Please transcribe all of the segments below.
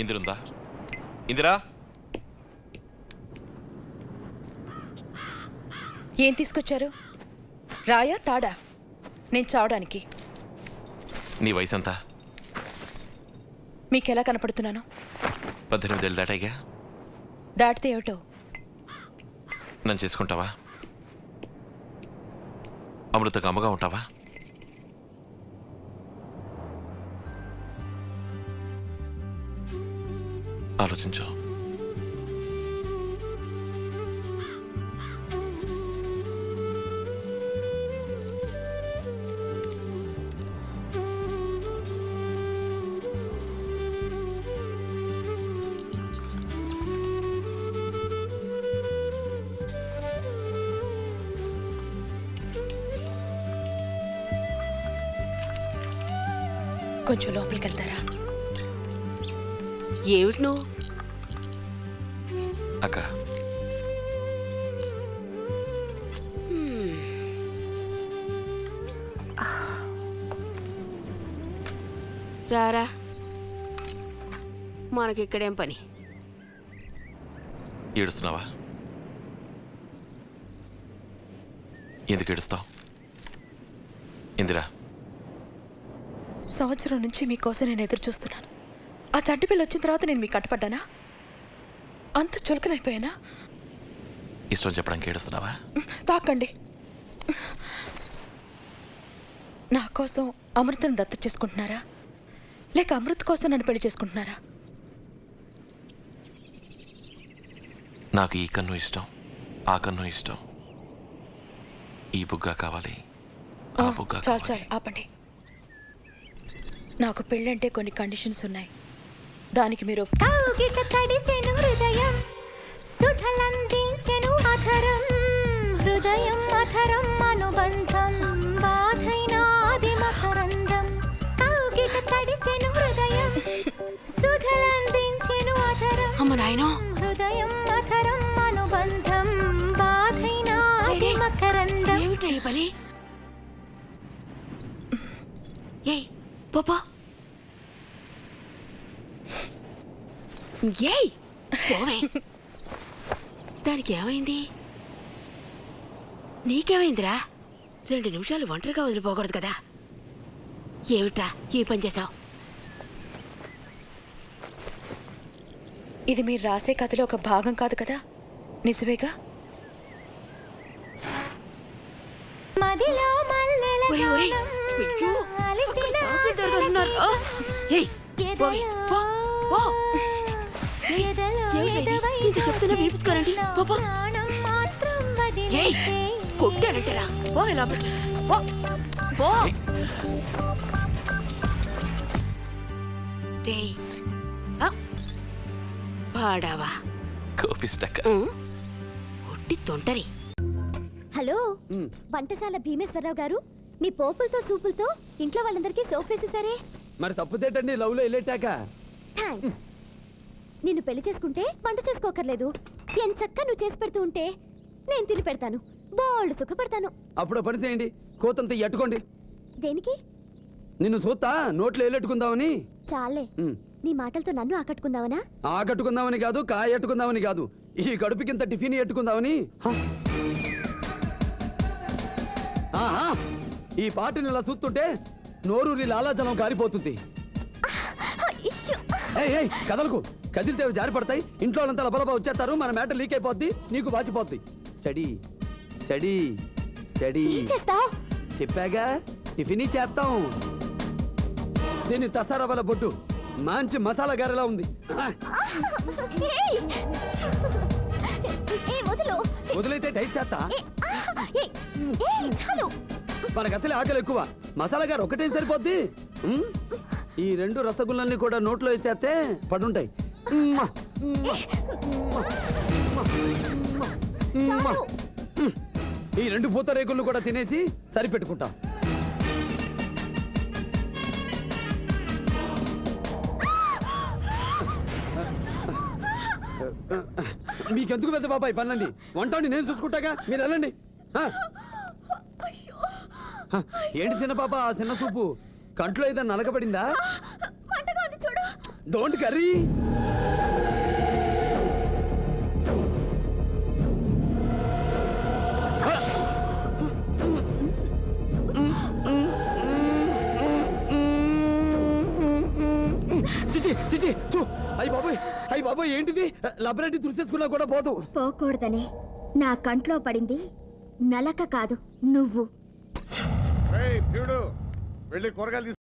ఇందిరుందా? ఇందిరా, ఏం తీసుకొచ్చారు? రాయా తాడా? నేను చావడానికి. నీ వయసు ఎంత? మీకెలా కనపడుతున్నాను? 18 ఏళ్ళు దాటాయిగా. దాటితే ఏమిటో? నన్ను చేసుకుంటావా? అమృతకు అమ్మగా ఉంటావా? ఆలోచించు. కొంచెం లోపలికి వెళ్తారా? ఏమిటి నువ్వు? అక్క, రారా, మనకిక్కడేం పని? ఏడుస్తున్నావా? ఎందుకు ఏడుస్తావు? ఇందిరా, సంవత్సరం నుంచి మీకోసం నేను ఎదురు చూస్తున్నాను. ఆ చంటి పిల్ల వచ్చిన తర్వాత నేను మీకు కట్టుపడ్డానా? అంత చులకనైపోయానా? ఇష్టం చెప్పడానికి ఏడుస్తున్నావా? తాకండి. నా కోసం అమృతను దత్తత చేసుకుంటున్నారా, లేక అమృత్ కోసం నన్ను పెళ్లి చేసుకుంటున్నారా? నాకు ఈ కన్ను ఇష్టం, ఆ కన్ను ఇష్టం. ఈ బుగ్గ కావాలి, ఆ బుగ్గ చాలు కావాలి. చాలు, ఆపండి. నాకు పెళ్ళంటే కొన్ని కండిషన్స్ ఉన్నాయి. దానికి మీరు హృదయం సుధలందించెను అధరం, హృదయం అధరం అనుబంధం, బాధైనాది మకరందం. కౌగిట తడిసెను హృదయం సుధలందించెను అధరం, అమ్మ నాయనో, హృదయం అధరం అనుబంధం, బాధైనాది మకరందం. ఏమిటా ఈ పని? ఏయ్ పోపో, ఏయ్ పోవే. దానికి ఏమైంది? నీకేమైందిరా? 2 నిమిషాలు ఒంటరిగా వదిలిపోకూడదు కదా. ఏమిట్రా ఈ పని చేసావు? ఇది మీరు రాసే కథలో ఒక భాగం కాదు కదా? నిజమేగా? మదిలో మల్లెల ఒరే ఒరే, అయ్యో, అక్కడ తహసీల్దార్ గారు ఉన్నారు. ఏయ్ పోవే, పో పో. ఏయ్, ఏమిటా ఇది? ఇంత చెప్తున్నా వినిపించుకోరండి. పో. ఏయ్, కొట్టారంటారా? పోవే లోపలికి, పో పో. రేయ్, పాడావా? కోపిస్తక్క. ఒట్టి తొంటరి. హలో, వంటశాల భీమేశ్వరరావు గారు, మీ పోపులతో సూపులతో ఇంట్లో వాళ్ళందరికీ సోప్ వేసేసారే. మరి తప్పుదేటండి లవ్లో వెళ్ళేటాక. థాంక్స్. నిన్ను పెళ్లి చేసుకుంటే వంట చేసుకోకర్లేదు. ఎంచక్కా నువ్వు చేసి పెడుతూ ఉంటే నేను తిని పెడతాను, బోల్డ్ సుఖపడతాను. అప్పుడు పని చేయండి, కోతంత ఎట్టుకోండి. దేనికి? నిన్ను చూస్తా నోట్లో వెళ్ళెట్టుకుందామని. చాలే, నీ మాటలతో నన్ను ఆకట్టుకుందావనా? ఆకట్టుకుందామని కాదు, కాయ ఎట్టుకుందామని కాదు, ఈ కడుపుకింత టిఫిన్ ఎట్టుకుందామని. ఆహా, ఈ పాటని ఇలా చూస్తుంటే నోరూరి లాలాజలం కారిపోతుంది. కదలకు, కదిలితే జారి పడతాయి. ఇంట్లో వాళ్ళంతా లబలబా వచ్చేస్తారు, మన మ్యాటర్ లీక్ అయిపోద్ది, నీకు వాచిపోద్ది. Study study study. చెప్పాగా టిఫిన్ చేస్తాం. దీన్ని తస్తారవ్వాల బొడ్డు మంచి మసాలా గారెలా ఉంది. వదిలైతే టైట్ చేస్తా. మనకు అసలే ఆకలి ఎక్కువ, మసాలా గారు ఒకటే సరిపోద్ది. ఈ 2 రసగుల్లల్ని కూడా నోట్లో వేసేస్తే పడుంటాయి. ఈ 2 పూతరేకులను కూడా తినేసి సరిపెట్టుకుంటా. మీకెందుకు పెద్ద బాబాయ్ పనులండి, వంటని నేను చూసుకుంటాగా, మీరు వెళ్ళండి. ఏంటి చిన్న పాప, ఆ చిన్న చూపు కంట్లో ఏదైనా నలకబడిందా? Don't curry. చిచి చిచి చూ. అయ్యి బాబోయ్ ఏంటిది? లబరెట్టి తుడిసేసుకున్నా కూడా పోదు. పోకూడదని నా కంట్లో పడింది నలక కాదు, నువ్వు. వెళ్ళి కూరగాయలు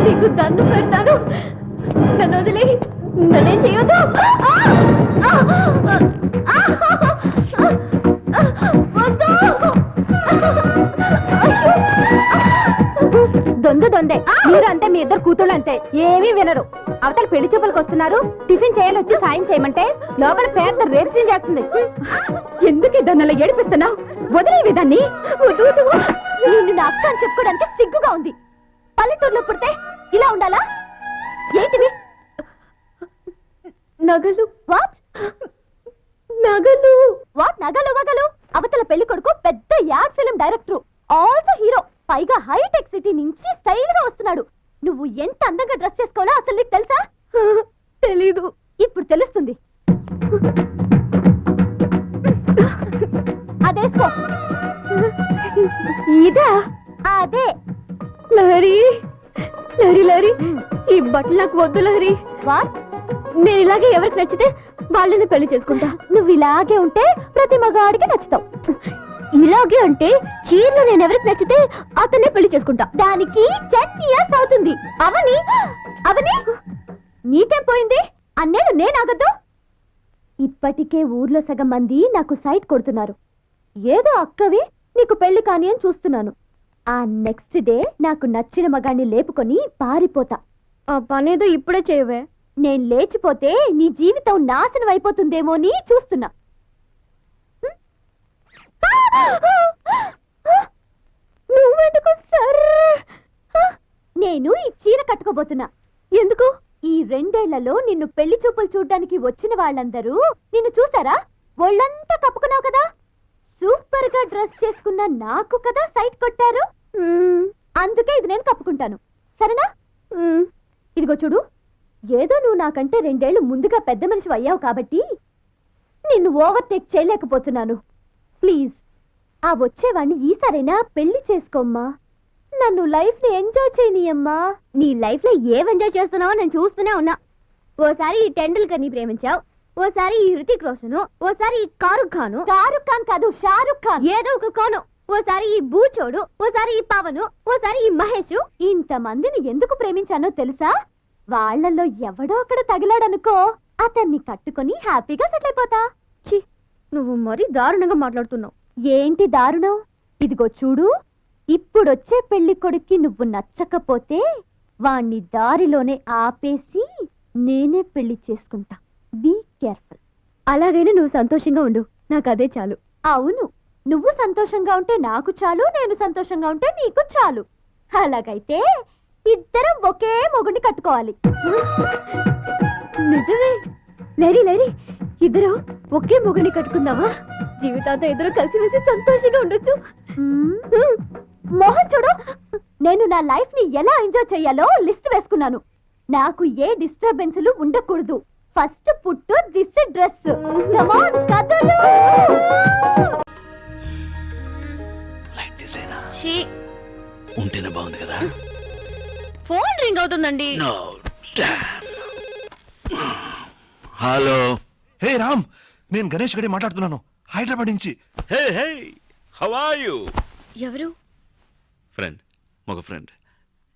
నీకు దండు పెడతాను, నన్ను వదిలే, నన్నేం చేయొద్దు. దొందే మీరు అంతే, మీ ఇద్దరు కూతుళ్ళు అంతే, ఏమీ వినరు. అవతల పెళ్లి చూపులకు వస్తున్నారు, టిఫిన్ చేయాలొచ్చి సాయం చేయమంటే లోపల పేద రేప్సీన్ చేస్తుంది. ఎందుకు దాన్ని ఏడిపిస్తున్నావు? వదిలేవి దాన్ని. నిన్ను నా అక్క అని చెప్పుకోవడానికి సిగ్గుగా ఉంది. పల్లెటూరులో పుడితే ఇలా ఉండాలా? ఏంటివి? నగలు. వాట్ నగలు? వాట్ నగలు వగలు? అవతల పెళ్లి కొడుకు పెద్ద ad film director, also hero, పైగా హైటెక్ సిటీ నుంచి స్టైల్ గా వస్తున్నాడు. నువ్వు ఎంత అందంగా డ్రెస్ చేసుకోవాలో అసలు నీకు తెలుసా? తెలీదు. ఇప్పుడు తెలుస్తుంది. అదేసుకో. ఇదా? అదే. లహరి లహరి లహరి, ఈ బట్టలు నాకు వద్దు లహరి. వాట్? నేను ఇలాగే ఎవరికి నచ్చితే వాళ్ళని పెళ్లి చేసుకుంటా. నువ్వు ఇలాగే ఉంటే ప్రతి మగాడికి నచ్చుతావు. ఇలాగే అంటే చీరలో నేను ఎవరికి నచ్చితే అతన్నే పెళ్లి చేసుకుంటా. దానికి 10 years అవుతుంది. అవని అవని నీకేం పోయింది? అన్నేళ్ళు నేనాగద్దు. ఇప్పటికే ఊర్లో సగం మంది నాకు సైట్ కొడుతున్నారు. ఏదో అక్కవి నీకు పెళ్లి కాని అని చూస్తున్నాను. ఆ నెక్స్ట్ డే నాకు నచ్చిన మగాన్ని లేపుకొని పారిపోతా. ఆ పనేదో ఇప్పుడే చేయవే. నేను లేచిపోతే నీ జీవితం నాశనం అయిపోతుందేమో అని చూస్తున్నా. నువ్వెందుకు సర్? నేను ఈ చీర కట్టుకోబోతున్నా. ఎందుకు? ఈ 2 ఏళ్లలో నిన్ను పెళ్లి చూపులు చూడ్డానికి వచ్చిన వాళ్ళందరూ నిన్ను చూసారా? ఒళ్ళంతా కప్పుకున్నావు కదా. సూపర్ గా డ్రెస్ చేసుకున్న నాకు కదా సైట్ కొట్టారు. అందుకే ఇది నేను కప్పుకుంటాను, సరేనా? ఇదిగో చూడు, ఏదో నువ్వు నాకంటే 2 ఏళ్లు ముందుగా పెద్ద మనిషి అయ్యావు కాబట్టి నిన్ను ఓవర్టేక్ చేయలేకపోతున్నాను. ప్లీజ్ ఆ వచ్చేవాణ్ణి ఈసారైనా పెళ్లి చేసుకోమ్మా. నన్ను లైఫ్ ని ఎంజాయ్ చేయనీయమ్మా. నీ లైఫ్ లో ఏం ఎంజాయ్ చేస్తున్నావో నేను చూస్తూనే ఉన్నా. ఓసారి ఈ టెండూల్కర్ ని ప్రేమించావు, ఓసారి ఈ హృతిక్ రోషన్, ఓసారి ఈ షారుఖ్ ఖాన్ కాదు షారుఖ్ ఖాన్, ఏదో ఒక ఖాను, ఓసారి ఈ బూచోడు, ఓసారి ఈ పవను, ఓసారి ఈ మహేష్. ఇంతమందిని ఎందుకు ప్రేమించానో తెలుసా? వాళ్లలో ఎవడో అక్కడ తగిలాడనుకో, అతన్ని కట్టుకొని హ్యాపీగా సెటిల్ అయిపోతా. ఛీ, నువ్వు మరీ దారుణంగా మాట్లాడుతున్నావు. ఏంటి దారుణం? ఇదిగో చూడు, ఇప్పుడొచ్చే పెళ్లి కొడుక్కి నువ్వు నచ్చకపోతే వాణ్ణి దారిలోనే ఆపేసి నేనే పెళ్లి చేసుకుంటా. Be careful. అలాగైనా నువ్వు సంతోషంగా ఉండు, నాకు అదే చాలు. అవును, నువ్వు సంతోషంగా ఉంటే నాకు చాలు, నేను సంతోషంగా ఉంటే నీకు చాలు. అలాగైతే ఇద్దరం ఒకే మొగుడిని కట్టుకోవాలి. నిజమే. లేరి లేరి, ఇద్దరు ఒకే మొగుడిని కట్టుకుందామా? జీవితాంతో ఇద్దరు కలిసిమెలిసి సంతోషంగా ఉండొచ్చు. మోహన్ చూడు, నేను నా లైఫ్ ని ఎలా ఎంజాయ్ చేయాలో లిస్ట్ వేసుకున్నాను. నాకు ఏ డిస్టర్బెన్స్లు ఉండకూడదు. First put this dress. Come on కదలు. లైట్ తీసేనా? ఛీ, ఉంటేనే బాగుంది కదా. ఫోన్ రింగ్ అవుతుందండి. No damn. Hello. Hey Ram, నేను గణేష్ గడి మాట్లాడుతున్నాను, హైదరాబాద్ నుంచి. Hey hey, how are you? ఎవరు? ఫ్రెండ్, మగ ఫ్రెండ్.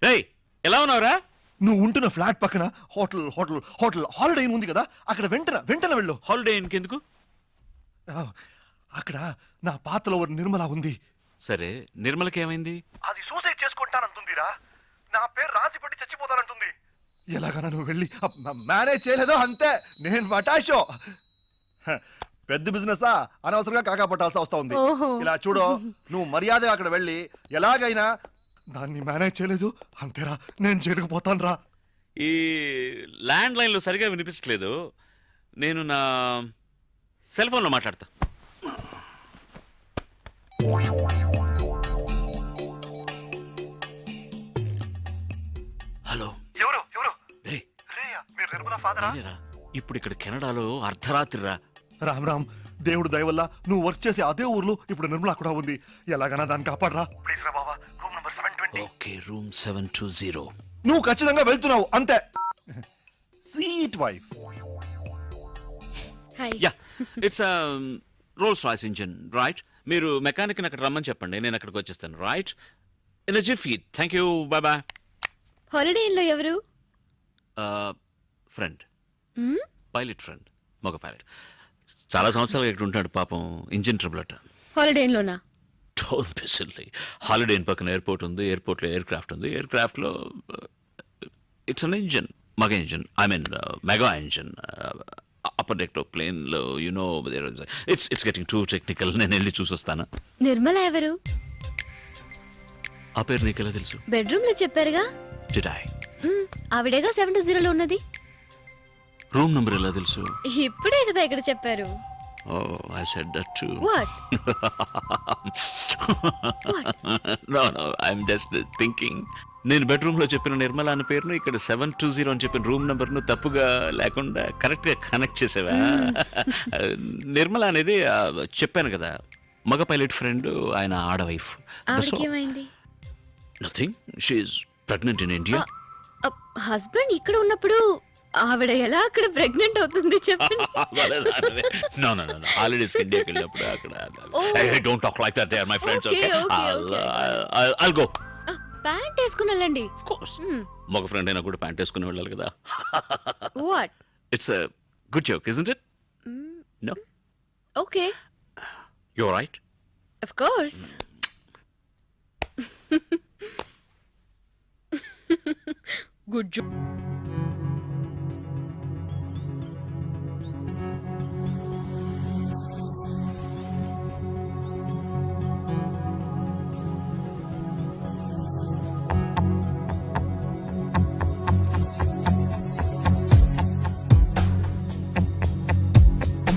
రేయ్, ఎలా ఉన్నావురా? నువ్వు ఉంటున్న ఫ్లాట్ పక్కన hotel hotel hotel Holiday Inn ఉంది కదా, అక్కడ వెంటనే వెళ్ళు. హాలిడే ఇంకెందుకు? అక్కడ నా పాతలో నిర్మల ఉంది. సరే, నిర్మలకి ఏమైంది? అది సూసైడ్ చేసుకుంటానంటుందిరా. నా పేరు రాసి పెట్టి చచ్చిపోతానంటుంది. ఎలాగైనా నువ్వు వెళ్ళి మేనేజ్ చేయలేదో అంతే, నేను పటాషో. పెద్ద బిజినెస్ అనవసరంగా కాకా పట్టాల్సి వస్తా ఉంది. ఇలా చూడు, నువ్వు మర్యాదగా అక్కడ వెళ్ళి ఎలాగైనా దాన్ని మేనేజ్ చేయలేదు అంతేరా, నేను చేయలేకపోతాను రా. ఈ ల్యాండ్ లైన్లో సరిగా వినిపించట్లేదు. నేను నా సెల్ ఫోన్లో మాట్లాడతా. హలో. ఎవరు ఎవరు రే రేయా మీరు నిర్మల ఫాదరా? నేనేరా. ఇప్పుడు ఇక్కడ కెనడాలో అర్ధరాత్రి రా. రామ్ రామ్, దేవుడు దయ వల్ల నువ్వు వర్క్ చేసే అదే ఊర్లో ఇప్పుడు నిర్మల కూడా ఉంది. ఎలాగైనా దాన్ని కాపాడరా ప్లీజ్ రా బాబా. Room number 720. Okay, room 720. నువ్వు ఖచ్చితంగా వెళ్తున్నావు అంతే. Sweet wife. Hi. Yeah, it's Rolls Royce engine, right? మీరు మెకానిక్ని అక్కడ రమ్మని చెప్పండి, నేను అక్కడికి వచ్చేస్తాను, right? In jiffy. Thank you, bye bye. హాలిడేలో ఎవరు? ఫ్రెండ్, పైలట్ ఫ్రెండ్, మగ పైలట్. చాలా సంవత్సరాలు ఇక్కడ ఉంటాడు పాపం, ఇంజిన్ ట్రబుల్ అట. హాలిడేలోనా? Don't be silly. హాలిడే పక్కన ఎయిర్పోర్ట్ ఉంది, ఎయిర్పోర్ట్లో ఎయిర్ క్రాఫ్ట్ ఉంది, ఎయిర్ క్రాఫ్ట్లో ఇట్స్ అన్ ఇంజిన్, మగ engine, I mean mega engine. Upper deck ప్లేన్లో you know it's getting too technical. నేను వెళ్ళి చూసొస్తాను. నిర్మల ఎవరు? ఆ పేరు నీకెలా తెలుసు? బెడ్రూమ్ లో చెప్పారుగా. Did I? ఆవిడేగా 720లో ఉన్నది. రూమ్ నెంబర్ ఎలా తెలుసు? ఇప్పుడే కదా ఇక్కడ చెప్పారు. Oh, I said that too. What? No, I'm just thinking. నేను బెడ్రూమ్లో చెప్పిన నిర్మల అనే పేరును ఇక్కడ 720 అని చెప్పిన రూమ్ నెంబర్ను తప్పుగా లేకుండా కరెక్ట్గా కనెక్ట్ చేసేవా? నిర్మల అనేది చెప్పాను కదా, మగ పైలట్ ఫ్రెండ్, ఆయన ఆడ వైఫ్. ఆవిడకేమైంది? Nothing, she's pregnant in India. Husband ఇక్కడ ఉన్నప్పుడు ఆవిడ ఎలా అక్కడ ప్రెగ్నెంట్ అవుతుంది చెప్పండి. No. హాలిడేస్ ఇండియాకి వెళ్ళినప్పుడు అక్కడ. Don't talk like that, they are my friends, okay? I'll go. Pant వేసుకుని వెళ్ళండి. Of course. మగ ఫ్రెండ్ అయినా కూడా ప్యాంట్ వేసుకుని వెళ్ళాలి కదా. What? It's a good joke, isn't it? No? Okay, You're right. Of course. Good joke.